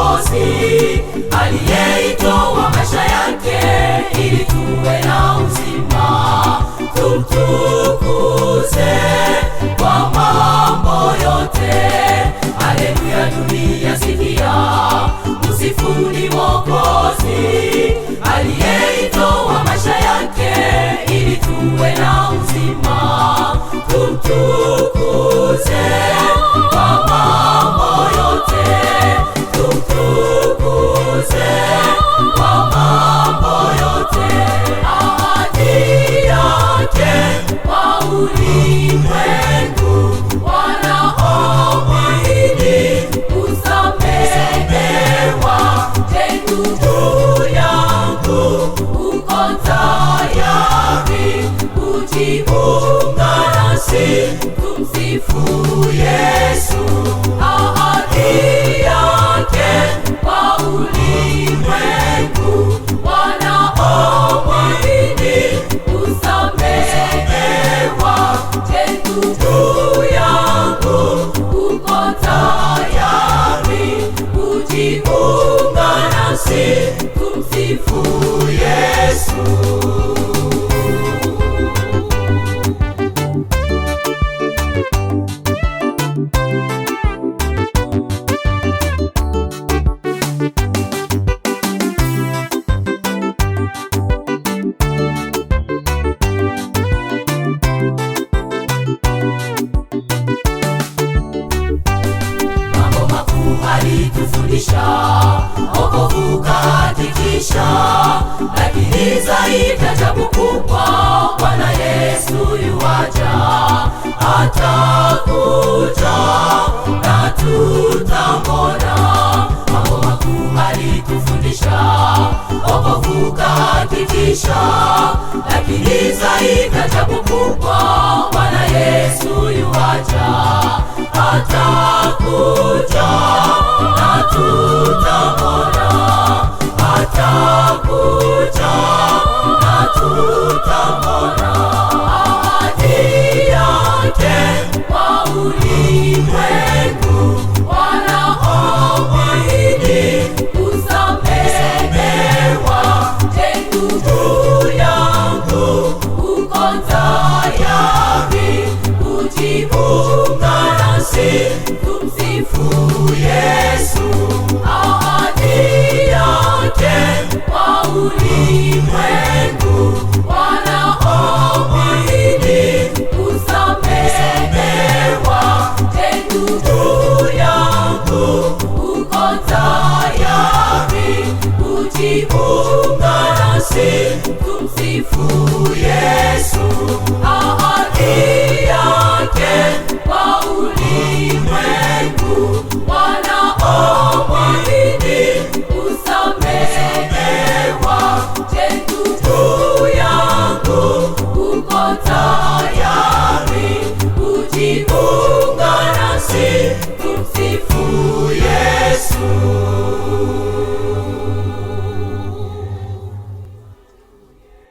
Mwokozi aliyeitoa maisha yake ili tuwe na uzima. Tumtukuze kwa mambo yote. Haleluya, dunia sikia, msifuni Mwokozi aliyeitoa maisha yake ili tuwe na uzima. Tumtukuze kwa mambo yote. Tumtukuze kwa mambo yote. Ahadi yake kwa ulimwengu wanaomwamini kusamehewa. Je, ndugu yangu, uko tayari kujiunga nasi? Tumsifu Yesu. Ahadi yake kwa ulimwengu wanaomwamini kusamehewa. Je, ndugu yangu, uko tayari kujiunga nasi? Tumsifu Yesu. Alitufundisha wokovu kahakikisha, lakini zaidi ajabu kubwa, Bwana Yesu yuaja. Atakuja na tutamwona. Mambo makuu alitufundisha wokovu kahakikisha, lakini zaidi ajabu kubwa, Bwana Yesu yuaja. Atakuja na tutamwona. Atakuja na tutamwona. Ahadi yake kwa ulimwengu wanaomwamini kusamehewa. Je, ndugu yangu, uko tayari kujiunga nasi? Tumsifu Yesu. Ahadi yake kwa ulimwengu wanaomwamini kusamehewa. Je, ndugu yangu, uko tayari kujiunga nasi? Tumsifu Yesu. Ahadi yake kwa ulimwengu